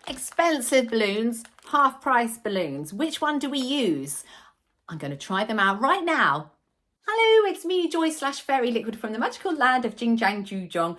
expensive balloons, half price balloons. Which one do we use? I'm going to try them out right now. Hello, it's me, Joy/Fairy Liquid from the magical land of JingJangJooJong.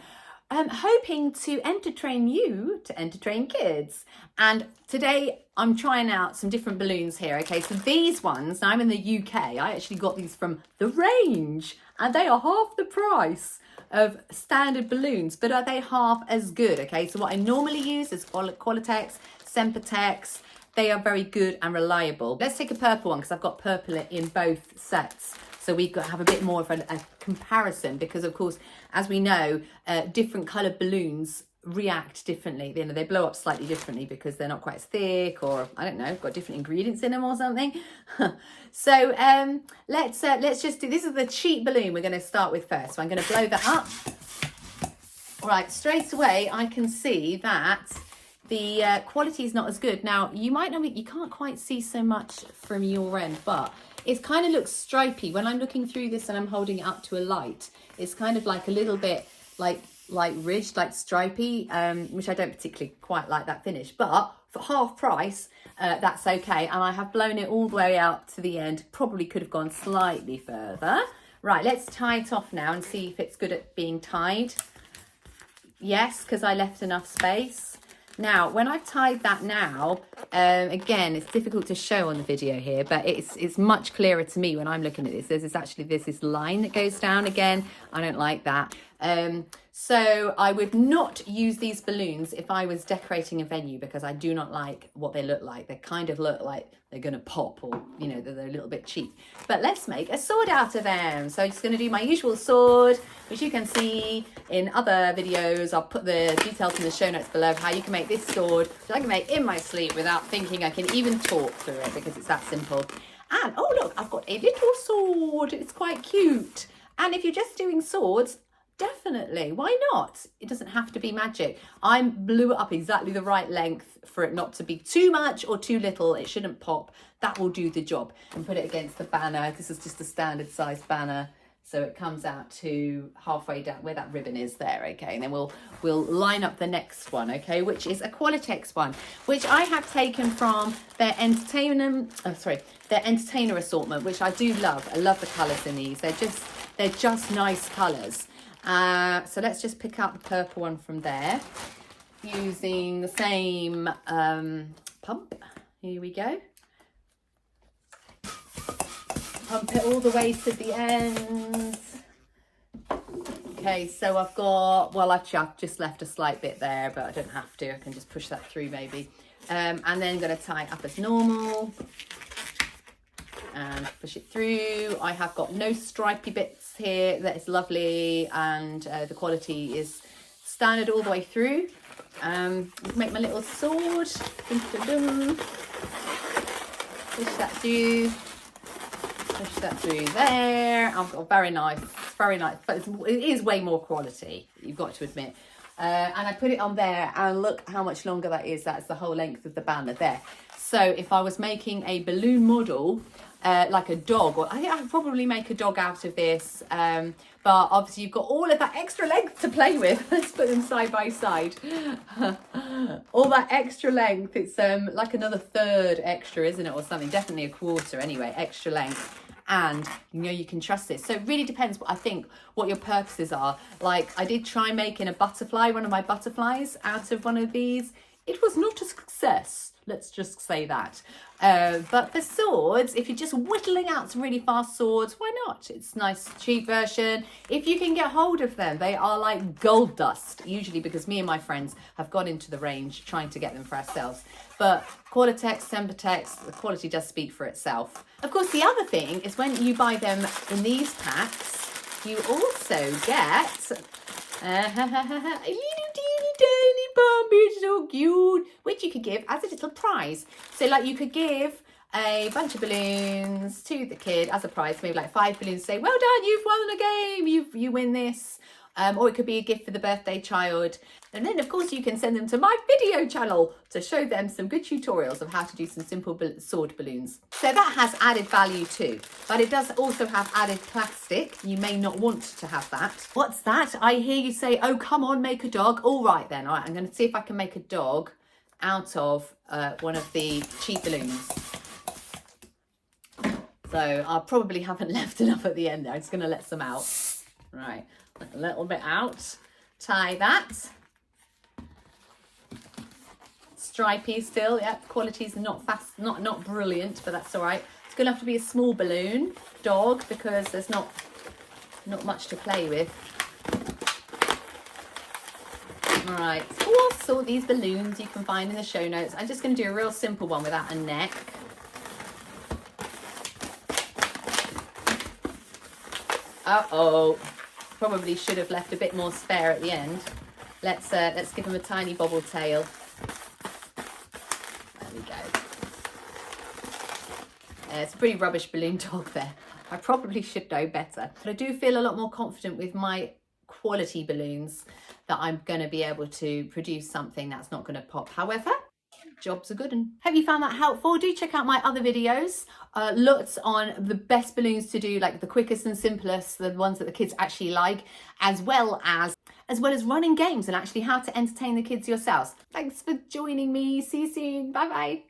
I'm hoping to entertain you to entertain kids. And today I'm trying out some different balloons here. Okay, so these ones, now I'm in the UK, I actually got these from the range and they are half the price of standard balloons, but are they half as good? Okay, so what I normally use is Qualitex, Sempertex. They are very good and reliable. Let's take a purple one because I've got purple in both sets. So we have a bit more of a comparison because, of course, as we know, different coloured balloons react differently. You know, they blow up slightly differently because they're not quite as thick, or I don't know, got different ingredients in them or something. So let's just do. This is the cheap balloon we're going to start with first. So I'm going to blow that up. Right, straight away I can see that the quality is not as good. Now you might know you can't quite see so much from your end, but it kind of looks stripy when I'm looking through this and I'm holding it up to a light. It's kind of like a little bit like ridged, like stripy, which I don't particularly quite like that finish. But for half price, that's okay. And I have blown it all the way out to the end. Probably could have gone slightly further. Right, let's tie it off now and see if it's good at being tied. Yes, because I left enough space. Now, when I've tied that now, again, it's difficult to show on the video here, but it's much clearer to me when I'm looking at this. There's this line that goes down again. I don't like that. So I would not use these balloons if I was decorating a venue because I do not like what they look like. They kind of look like they're going to pop, or, you know, they're a little bit cheap. But let's make a sword out of them. So I'm just going to do my usual sword, which you can see in other videos. I'll put the details in the show notes below of how you can make this sword that I can make in my sleep without thinking I can even talk through it, because it's that simple. And, oh look, I've got a little sword. It's quite cute. And if you're just doing swords, definitely, why not? It doesn't have to be magic. I blew it up exactly the right length for it not to be too much or too little. It shouldn't pop. That will do the job. And put it against the banner. This is just a standard size banner, so it comes out to halfway down where that ribbon is there. Okay, and then we'll line up the next one, okay, which is a Qualitex one, which I have taken from their entertainer assortment, which I do love. I love the colours in these. They're just nice colours. So let's just pick out the purple one from there using the same pump. Here we go. Pump it all the way to the end. Okay, so I've got, well, actually I've just left a slight bit there, but I don't have to. I can just push that through maybe. And then I'm going to tie it up as normal and push it through. I have got no stripy bits here. That is lovely, and the quality is standard all the way through. Make my little sword. Push that through. Push that through there. I've got very nice, but it is way more quality, you've got to admit. And I put it on there, and look how much longer that is. That's the whole length of the banner there. So if I was making a balloon model, like a dog, or I think I could probably make a dog out of this, but obviously you've got all of that extra length to play with. Let's put them side by side. All that extra length, it's like another third extra, isn't it, or something? Definitely a quarter anyway, extra length. And you know, you can trust this. So it really depends, I think, what your purposes are. Like, I did try making a butterfly, one of my butterflies, out of one of these. It was not a success, let's just say that. But for swords, if you're just whittling out some really fast swords, why not? It's a nice, cheap version. If you can get hold of them, they are like gold dust, usually, because me and my friends have gone into the range trying to get them for ourselves. But Qualitex, Sempertex, the quality does speak for itself. Of course, the other thing is when you buy them in these packs, you also get a little teeny tiny puppy, so cute, which you could give as a little prize. So like you could give a bunch of balloons to the kid as a prize, maybe like 5 balloons, say, well done, you've won a game, you win this. Or it could be a gift for the birthday child. And then, of course, you can send them to my video channel to show them some good tutorials of how to do some simple sword balloons. So that has added value too, but it does also have added plastic. You may not want to have that. What's that? I hear you say, oh, come on, make a dog. All right then. All right, I'm going to see if I can make a dog out of one of the cheap balloons. So I probably haven't left enough at the end there. I'm just going to let some out. Right, a little bit out. Tie that. Stripy still, yeah. Quality's not fast, not brilliant, but that's all right. It's going to have to be a small balloon, dog, because there's not much to play with. All right, also these balloons you can find in the show notes. I'm just going to do a real simple one without a neck. Uh-oh, probably should have left a bit more spare at the end. Let's give him a tiny bobble tail. There we go. It's a pretty rubbish balloon dog there. I probably should know better, but I do feel a lot more confident with my quality balloons that I'm going to be able to produce something that's not going to pop. However, jobs are good. And hope you found that helpful. Do check out my other videos, lots on the best balloons to do, like the quickest and simplest, the ones that the kids actually like, as well as running games and actually how to entertain the kids yourselves. Thanks for joining me. See you soon. Bye bye.